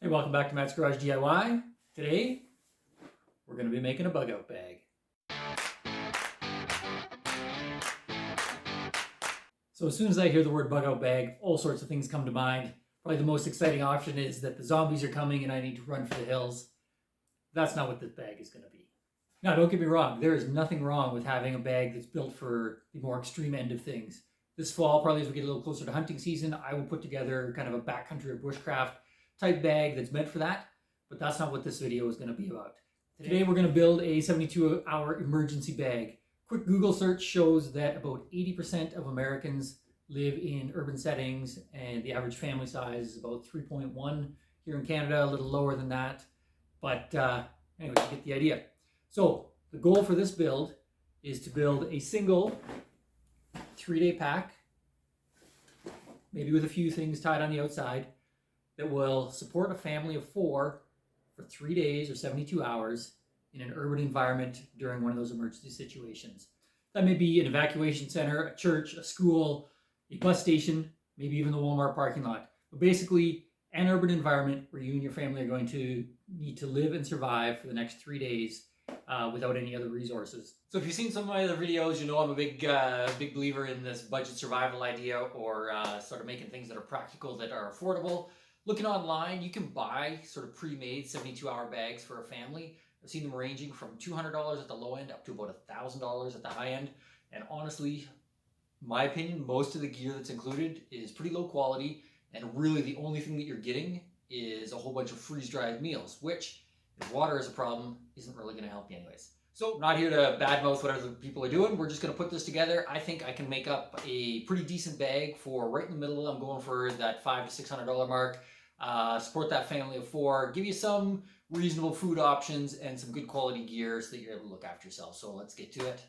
Hey, welcome back to Matt's Garage DIY. Today, we're going to be making a bug out bag. So as soon as I hear the word bug out bag, all sorts of things come to mind. Probably the most exciting option is that the zombies are coming and I need to run for the hills. That's not what this bag is going to be. Now, don't get me wrong. There is nothing wrong with having a bag that's built for the more extreme end of things. This fall, probably as we get a little closer to hunting season, I will put together kind of a backcountry or bushcraft type bag that's meant for that. But that's not what this video is going to be about. Today we're going to build a 72-hour emergency bag. Quick Google search shows that about 80% of Americans live in urban settings, and the average family size is about 3.1 here in Canada, a little lower than that. But anyway, you get the idea. So the goal for this build is to build a single 3-day pack, maybe with a few things tied on the outside, that will support a family of 4 for 3 days or 72 hours in an urban environment during one of those emergency situations. That may be an evacuation center, a church, a school, a bus station, maybe even the Walmart parking lot. But basically, an urban environment where you and your family are going to need to live and survive for the next 3 days without any other resources. So if you've seen some of my other videos, you know I'm a big believer in this budget survival idea, or sort of making things that are practical, that are affordable. Looking online, you can buy sort of pre-made 72-hour bags for a family. I've seen them ranging from $200 at the low end up to about $1,000 at the high end. And honestly, in my opinion, most of the gear that's included is pretty low quality. And really the only thing that you're getting is a whole bunch of freeze-dried meals, which, if water is a problem, isn't really going to help you anyways. So I'm not here to badmouth what other people are doing. We're just going to put this together. I think I can make up a pretty decent bag for right in the middle. I'm going for that $500 to $600 mark. Support that family of 4. Give you some reasonable food options and some good quality gear so that you're able to look after yourself. So let's get to it.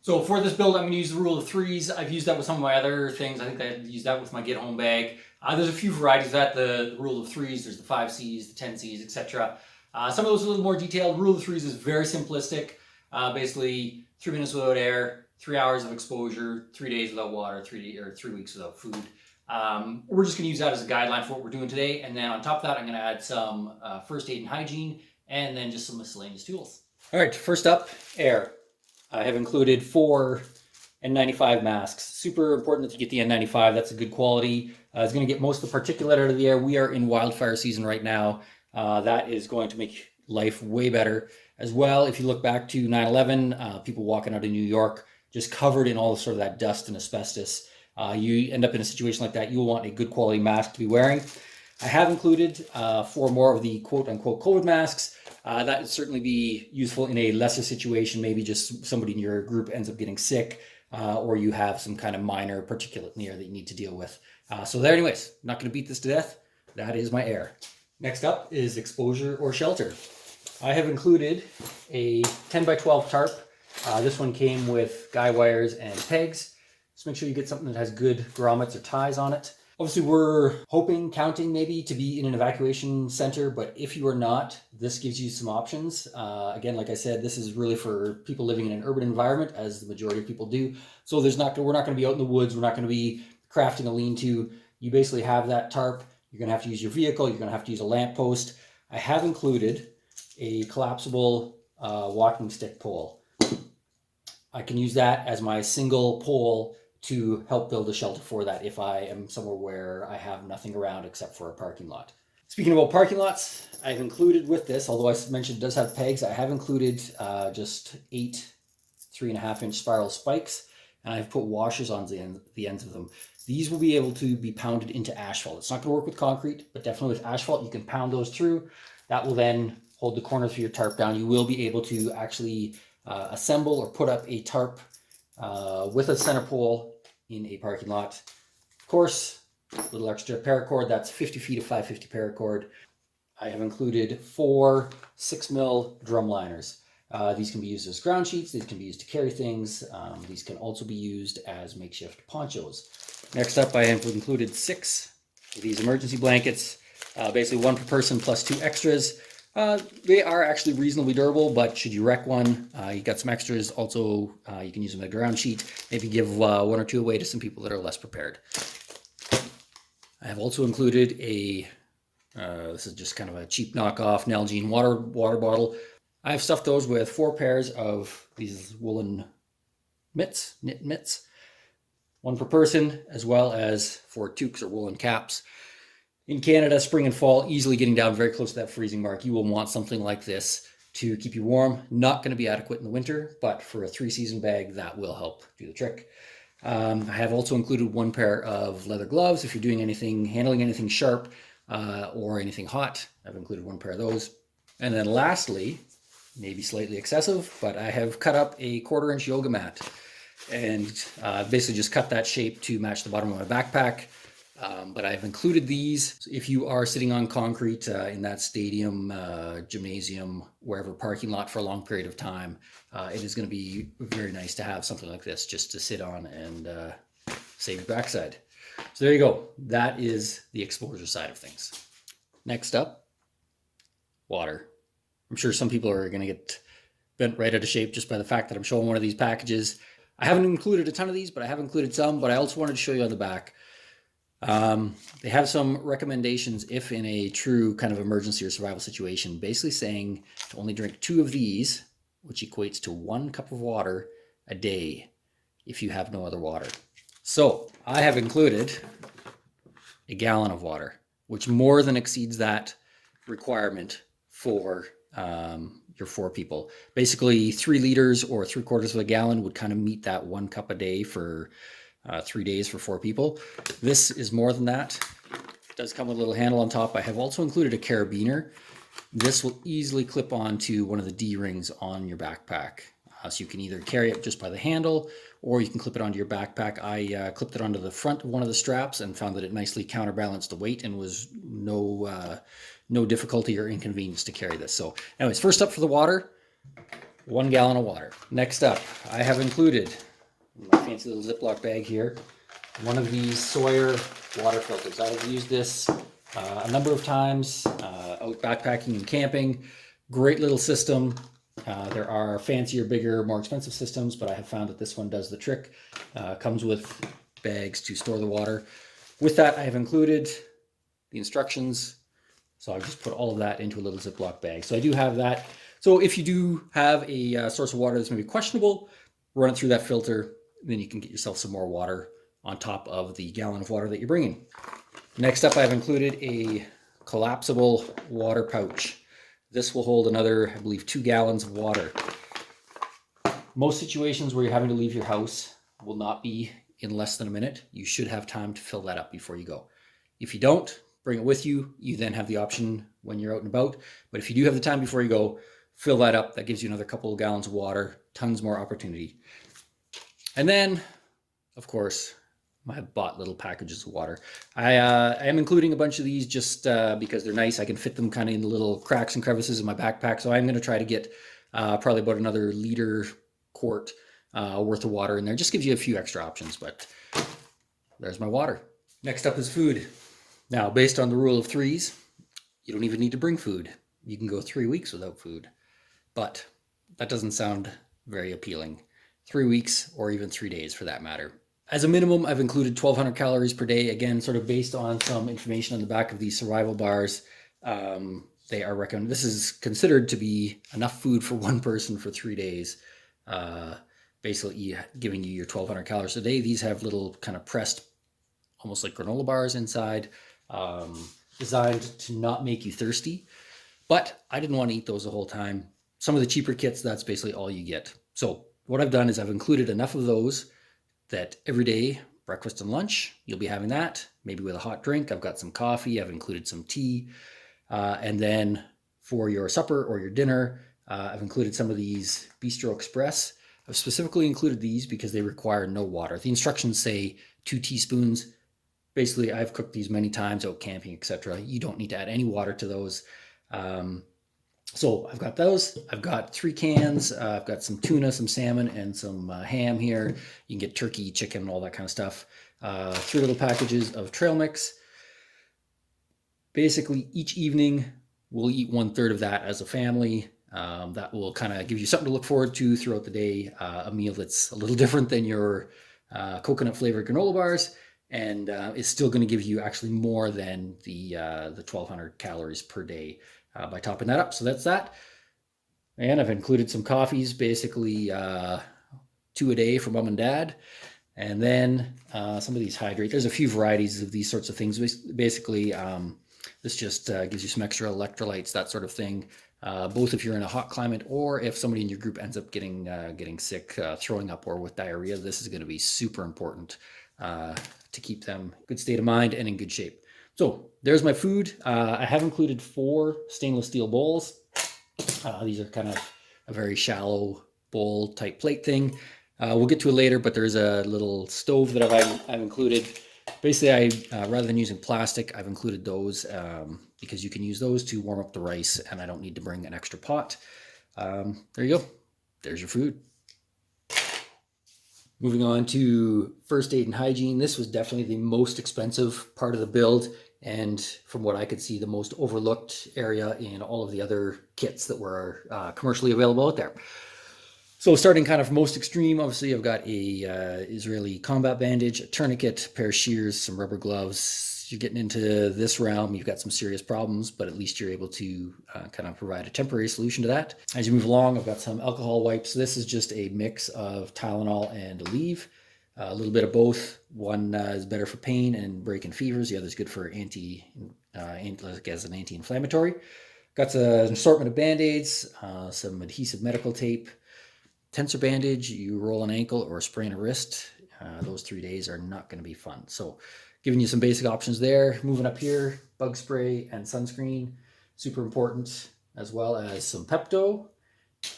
So for this build, I'm going to use the rule of 3s. I've used that with some of my other things. I think I used that with my get home bag. There's a few varieties of that. The rule of 3s, there's the 5Cs, the 10Cs, etc. Some of those are a little more detailed. Rule of 3s is very simplistic. Basically, 3 minutes without air, 3 hours of exposure, 3 days without water, 3 weeks without food. We're just going to use that as a guideline for what we're doing today. And then on top of that, I'm going to add some first aid and hygiene, and then just some miscellaneous tools. All right, first up, air. I have included 4 N95 masks. Super important that you get the N95. That's a good quality. It's going to get most of the particulate out of the air. We are in wildfire season right now. That is going to make life way better. As well, if you look back to 9/11, people walking out of New York just covered in all sort of that dust and asbestos. You end up in a situation like that, you'll want a good quality mask to be wearing. I have included 4 more of the quote-unquote COVID masks. That would certainly be useful in a lesser situation. Maybe just somebody in your group ends up getting sick, or you have some kind of minor particulate in the air that you need to deal with. So there, anyways, I'm not going to beat this to death. That is my air. Next up is exposure or shelter. I have included a 10 by 12 tarp. This one came with guy wires and pegs. Just make sure you get something that has good grommets or ties on it. Obviously, we're counting maybe to be in an evacuation center, but if you are not, this gives you some options. Again, like I said, this is really for people living in an urban environment, as the majority of people do. So we're not going to be out in the woods. We're not going to be crafting a lean-to. You basically have that tarp. You're going to have to use your vehicle. You're going to have to use a lamp post. I have included a collapsible walking stick pole. I can use that as my single pole to help build a shelter for that if I am somewhere where I have nothing around except for a parking lot. Speaking about parking lots, I've included with this, although I mentioned it does have pegs, I have included just 8 3.5-inch spiral spikes, and I've put washers on the ends of them. These will be able to be pounded into asphalt. It's not going to work with concrete, but definitely with asphalt, you can pound those through. That will then hold the corners of your tarp down. You will be able to actually assemble or put up a tarp with a center pole in a parking lot. Of course, a little extra paracord. That's 50 feet of 550 paracord. I have included 4 6mm drum liners. These can be used as ground sheets. These can be used to carry things. These can also be used as makeshift ponchos. Next up, I have included 6 of these emergency blankets. Basically 1 per person plus 2 extras. They are actually reasonably durable, but should you wreck one, you got some extras. Also, you can use them as a ground sheet. Maybe give 1 or 2 away to some people that are less prepared. I have also included This is just kind of a cheap knockoff Nalgene water bottle. I've stuffed those with 4 pairs of these woolen knit mitts, one per person, as well as 4 toques or woolen caps. In Canada, spring and fall, easily getting down very close to that freezing mark. You will want something like this to keep you warm. Not going to be adequate in the winter, but for a 3-season bag, that will help do the trick. I have also included 1 pair of leather gloves if you're doing anything, handling anything sharp or anything hot. I've included 1 pair of those. And then lastly, maybe slightly excessive, but I have cut up a 1/4-inch yoga mat and basically just cut that shape to match the bottom of my backpack. But I've included these. If you are sitting on concrete in that stadium, gymnasium, wherever parking lot for a long period of time, it is going to be very nice to have something like this just to sit on and save your backside. So there you go. That is the exposure side of things. Next up, water. I'm sure some people are going to get bent right out of shape just by the fact that I'm showing one of these packages. I haven't included a ton of these, but I have included some, but I also wanted to show you on the back. They have some recommendations if in a true kind of emergency or survival situation, basically saying to only drink 2 of these, which equates to 1 cup of water a day if you have no other water. So I have included a gallon of water, which more than exceeds that requirement for your 4 people. Basically 3 liters or 3/4 of a gallon would kind of meet that 1 cup a day for 3 days for 4 people. This is more than that. It does come with a little handle on top. I have also included a carabiner. This will easily clip onto one of the D-rings on your backpack. So you can either carry it just by the handle, or you can clip it onto your backpack. I clipped it onto the front of one of the straps and found that it nicely counterbalanced the weight and was no difficulty or inconvenience to carry this. So anyways, first up for the water, 1 gallon of water. Next up, I have included in my fancy little Ziploc bag here, one of these Sawyer water filters. I have used this a number of times out backpacking and camping. Great little system. There are fancier, bigger, more expensive systems, but I have found that this one does the trick. Comes with bags to store the water. With that, I have included the instructions. So I've just put all of that into a little Ziploc bag. So I do have that. So if you do have a source of water that's maybe questionable, run it through that filter. Then you can get yourself some more water on top of the gallon of water that you're bringing. Next up, I've included a collapsible water pouch. This will hold another, I believe, 2 gallons of water. Most situations where you're having to leave your house will not be in less than a minute. You should have time to fill that up before you go. If you don't, bring it with you. You then have the option when you're out and about. But if you do have the time before you go, fill that up. That gives you another couple of gallons of water, tons more opportunity. And then, of course, my bought little packages of water. I am including a bunch of these just because they're nice. I can fit them kind of in the little cracks and crevices in my backpack. So I'm going to try to get probably about another quart worth of water in there. Just gives you a few extra options, but there's my water. Next up is food. Now, based on the rule of 3s, you don't even need to bring food. You can go 3 weeks without food, but that doesn't sound very appealing. 3 weeks or even 3 days for that matter. As a minimum, I've included 1,200 calories per day. Again, sort of based on some information on the back of these survival bars. They are recommended. This is considered to be enough food for 1 person for 3 days. Basically giving you your 1,200 calories a day. These have little kind of pressed, almost like granola bars inside, designed to not make you thirsty. But I didn't want to eat those the whole time. Some of the cheaper kits, that's basically all you get. So what I've done is I've included enough of those that every day, breakfast and lunch, you'll be having that, maybe with a hot drink. I've got some coffee, I've included some tea. And then for your supper or your dinner, I've included some of these Bistro Express. I've specifically included these because they require no water. The instructions say 2 teaspoons. Basically, I've cooked these many times out camping, etc. You don't need to add any water to those. So I've got those. I've got 3 cans. I've got some tuna, some salmon, and some ham here. You can get turkey, chicken, all that kind of stuff. 3 little packages of trail mix. Basically, each evening we'll eat 1/3 of that as a family. That will kind of give you something to look forward to throughout the day. A meal that's a little different than your coconut flavored granola bars. and it's still going to give you actually more than the 1,200 calories per day by topping that up. So that's that. And I've included some coffees, basically 2 a day for mom and dad. And then some of these hydrate. There's a few varieties of these sorts of things. Basically, this just gives you some extra electrolytes, that sort of thing. Both if you're in a hot climate or if somebody in your group ends up getting sick, throwing up, or with diarrhea, this is going to be super important to keep them in good state of mind and in good shape. So there's my food. I have included 4 stainless steel bowls. These are kind of a very shallow bowl type plate thing. We'll get to it later, but there's a little stove that I've included. Basically, rather than using plastic, I've included those because you can use those to warm up the rice, and I don't need to bring an extra pot. There you go. There's your food. Moving on to first aid and hygiene. This was definitely the most expensive part of the build, and from what I could see, the most overlooked area in all of the other kits that were commercially available out there. So starting kind of most extreme, obviously I've got a Israeli combat bandage, a tourniquet, a pair of shears, some rubber gloves. You're getting into this realm, you've got some serious problems, but at least you're able to kind of provide a temporary solution to that. As you move along, I've got some alcohol wipes. This is just a mix of Tylenol and Aleve, a little bit of both. One is better for pain and breaking fevers. The other is good for as an anti-inflammatory. Got an assortment of Band-Aids, some adhesive medical tape, tensor bandage. You roll an ankle or sprain a wrist. Those 3 days are not going to be fun. So giving you some basic options there. Moving up here, bug spray and sunscreen, super important, as well as some Pepto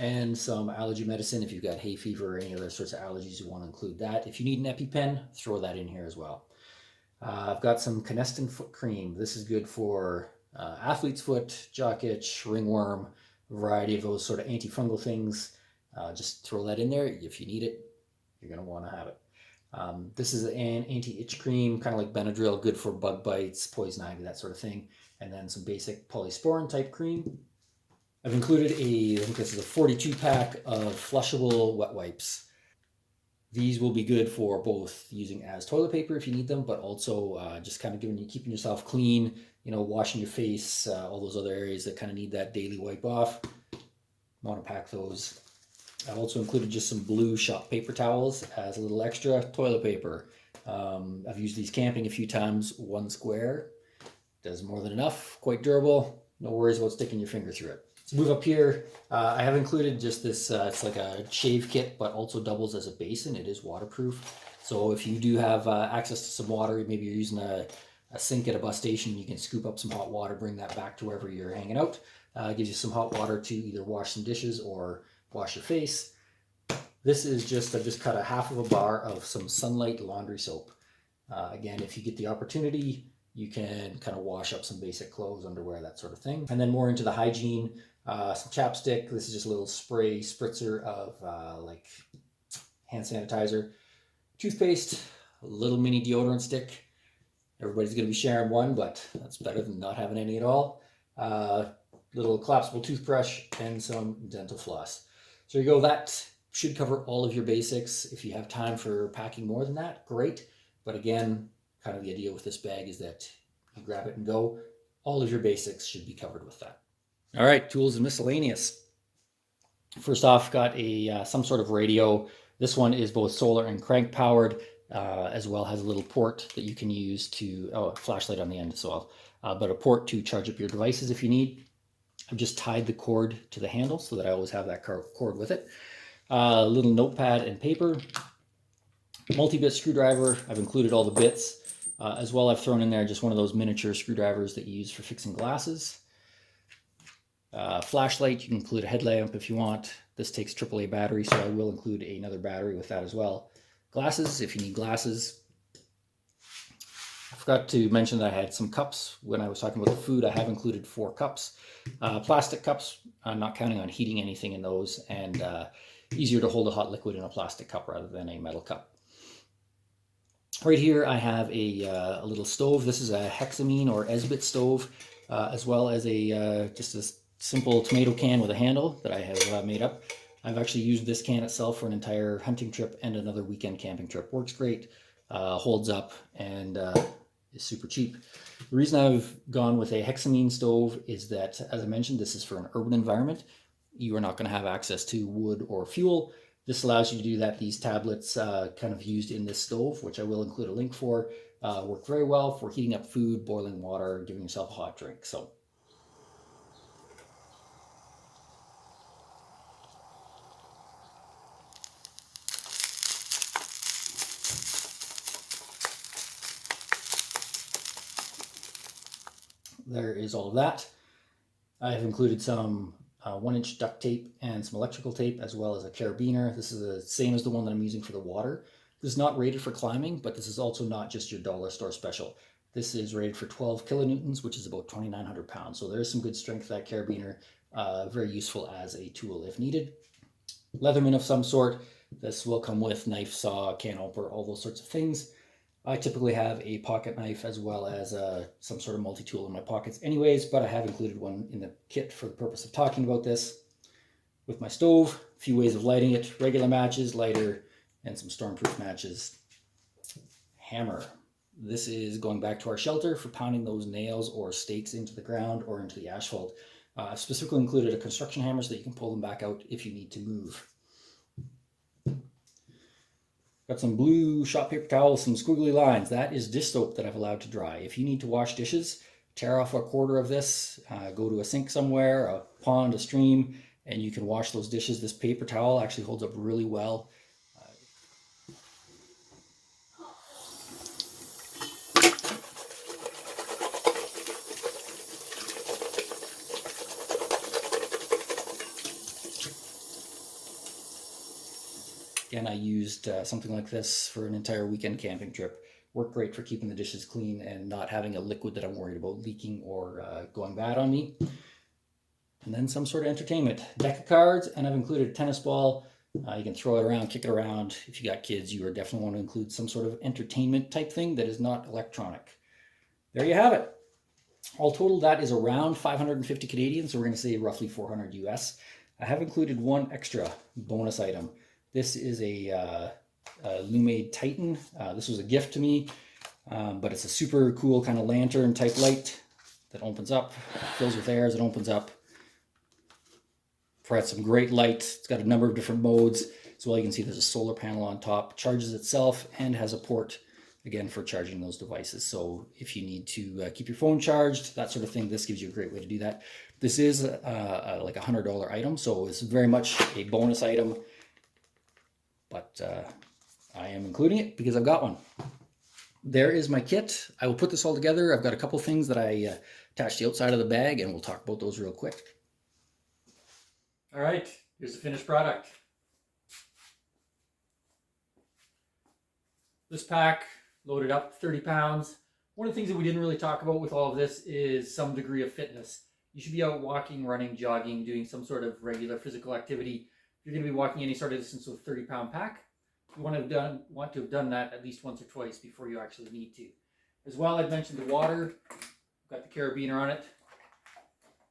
and some allergy medicine. If you've got hay fever or any other sorts of allergies, you want to include that. If you need an EpiPen, throw that in here as well. I've got some Canestin foot cream. This is good for athlete's foot, jock itch, ringworm, a variety of those sort of antifungal things. Just throw that in there. If you need it, you're going to want to have it. This is an anti-itch cream, kind of like Benadryl, good for bug bites, poison ivy, that sort of thing. And then some basic polysporin type cream. I've included I think this is a 42 pack of flushable wet wipes. These will be good for both using as toilet paper if you need them, but also just kind of keeping yourself clean, washing your face, all those other areas that kind of need that daily wipe off. Want to pack those. I've also included just some blue shop paper towels as a little extra toilet paper. I've used these camping a few times. 1 square does more than enough. Quite durable. No worries about sticking your finger through it. Let's move up here. I have included just this, it's like a shave kit, but also doubles as a basin. It is waterproof. So if you do have access to some water, maybe you're using a sink at a bus station, you can scoop up some hot water, bring that back to wherever you're hanging out. It gives you some hot water to either wash some dishes or wash your face. This is I've just cut a half of a bar of some Sunlight laundry soap. Again, if you get the opportunity, you can kind of wash up some basic clothes, underwear, that sort of thing. And then more into the hygiene, some chapstick. This is just a little spritzer of like hand sanitizer. Toothpaste, a little mini deodorant stick. Everybody's going to be sharing one, but that's better than not having any at all. Little collapsible toothbrush and some dental floss. So there you go. That should cover all of your basics. If you have time for packing more than that, great. But again, kind of the idea with this bag is that you grab it and go. All of your basics should be covered with that. All right, tools and miscellaneous. First off, got some sort of radio. This one is both solar and crank powered, as well has a little port that you can use to, a flashlight on the end as well, but a port to charge up your devices if you need. I've just tied the cord to the handle so that I always have that cord with it. A little notepad and paper. Multi-bit screwdriver. I've included all the bits. As well, I've thrown in there just one of those miniature screwdrivers that you use for fixing glasses. Flashlight. You can include a headlamp if you want. This takes AAA battery, so I will include another battery with that as well. Glasses, if you need glasses. I forgot to mention that I had some cups. When I was talking about the food, I have included 4 cups. Plastic cups, I'm not counting on heating anything in those, and easier to hold a hot liquid in a plastic cup rather than a metal cup. Right here I have a little stove. This is a hexamine or Esbit stove, as well as just a simple tomato can with a handle that I have made up. I've actually used this can itself for an entire hunting trip and another weekend camping trip. Works great. holds up, and is super cheap. The reason I've gone with a hexamine stove is that, as I mentioned, this is for an urban environment. You are not going to have access to wood or fuel. This allows you to do that. These tablets kind of used in this stove, which I will include a link for, work very well for heating up food, boiling water, giving yourself a hot drink. So there is all of that. I have included some 1-inch duct tape and some electrical tape, as well as a carabiner. This is the same as the one that I'm using for the water. This is not rated for climbing, but this is also not just your dollar store special. This is rated for 12 kilonewtons, which is about 2,900 pounds. So there's some good strength to that carabiner. Very useful as a tool if needed. Leatherman of some sort. This will come with knife, saw, can opener, all those sorts of things. I typically have a pocket knife as well as some sort of multi-tool in my pockets anyways, but I have included one in the kit for the purpose of talking about this. With my stove, a few ways of lighting it: regular matches, lighter, and some stormproof matches. Hammer. This is going back to our shelter for pounding those nails or stakes into the ground or into the asphalt. I've specifically included a construction hammer so that you can pull them back out if you need to move. Got some blue shop paper towels, some squiggly lines. That is dish soap that I've allowed to dry. If you need to wash dishes, tear off a quarter of this, go to a sink somewhere, a pond, a stream, and you can wash those dishes. This paper towel actually holds up really well. Again, I used something like this for an entire weekend camping trip. Worked great for keeping the dishes clean and not having a liquid that I'm worried about leaking or going bad on me. And then some sort of entertainment. Deck of cards, and I've included a tennis ball. You can throw it around, kick it around. If you got kids, you are definitely want to include some sort of entertainment type thing that is not electronic. There you have it. All total, that is around 550 Canadian, so we're going to say roughly 400 US. I have included one extra bonus item. This is a Lumade Titan. This was a gift to me, but it's a super cool kind of lantern type light that opens up, fills with air as it opens up. Provides some great light. It's got a number of different modes. So you can see there's a solar panel on top, charges itself, and has a port, again, for charging those devices. So if you need to keep your phone charged, that sort of thing, this gives you a great way to do that. This is like a $100 item, so it's very much a bonus item. But I am including it because I've got one. There is my kit. I will put this all together. I've got a couple things that I attached to the outside of the bag, and we'll talk about those real quick. All right, here's the finished product. This pack loaded up 30 pounds. One of the things that we didn't really talk about with all of this is some degree of fitness. You should be out walking, running, jogging, doing some sort of regular physical activity. If you're going to be walking any sort of distance with a 30-pound pack, you want to have done that at least once or twice before you actually need to. As well, I'd mentioned the water. Got the carabiner on it.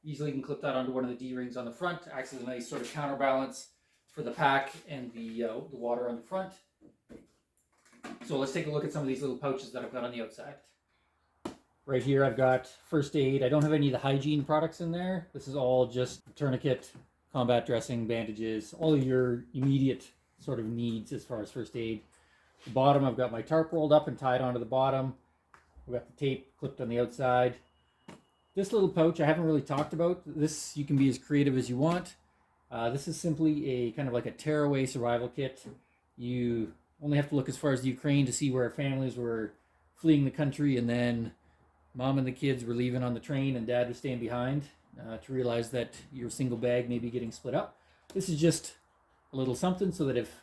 Easily can clip that onto one of the D-rings on the front. Acts as a nice sort of counterbalance for the pack and the water on the front. So let's take a look at some of these little pouches that I've got on the outside. Right here I've got first aid. I don't have any of the hygiene products in there. This is all just tourniquet, combat dressing, bandages, all of your immediate sort of needs as far as first aid. The bottom, I've got my tarp rolled up and tied onto the bottom. I've got the tape clipped on the outside. This little pouch I haven't really talked about. This, you can be as creative as you want. This is simply a kind of like a tearaway survival kit. You only have to look as far as the Ukraine to see where families were fleeing the country, and then mom and the kids were leaving on the train and dad was staying behind, to realize that your single bag may be getting split up. This is just a little something so that if,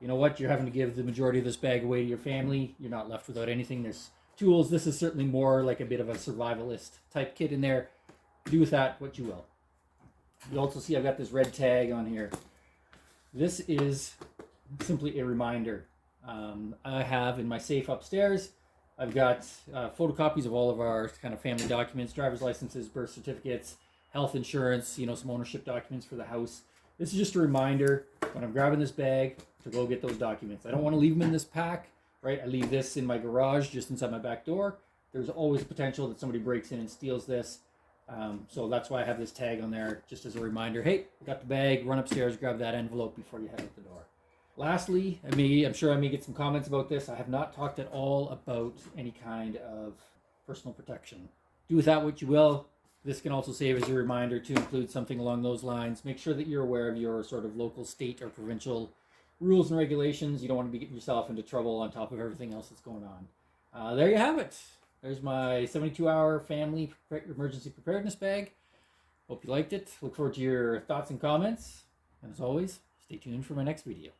you know what, you're having to give the majority of this bag away to your family, you're not left without anything. There's tools. This is certainly more like a bit of a survivalist type kit in there. Do with that what you will. You also see I've got this red tag on here. This is simply a reminder. I have in my safe upstairs, I've got photocopies of all of our kind of family documents, driver's licenses, birth certificates, health insurance, you know, some ownership documents for the house. This is just a reminder when I'm grabbing this bag to go get those documents. I don't want to leave them in this pack. right? I leave this in my garage just inside my back door. There's always a potential that somebody breaks in and steals this. So that's why I have this tag on there, just as a reminder. Hey, got the bag, run upstairs, grab that envelope before you head out the door. Lastly, I'm sure I may get some comments about this. I have not talked at all about any kind of personal protection. Do with that what you will. This can also serve as a reminder to include something along those lines. Make sure that you're aware of your sort of local, state, or provincial rules and regulations. You don't want to be getting yourself into trouble on top of everything else that's going on. There you have it. There's my 72-hour family emergency preparedness bag. Hope you liked it. Look forward to your thoughts and comments. And as always, stay tuned for my next video.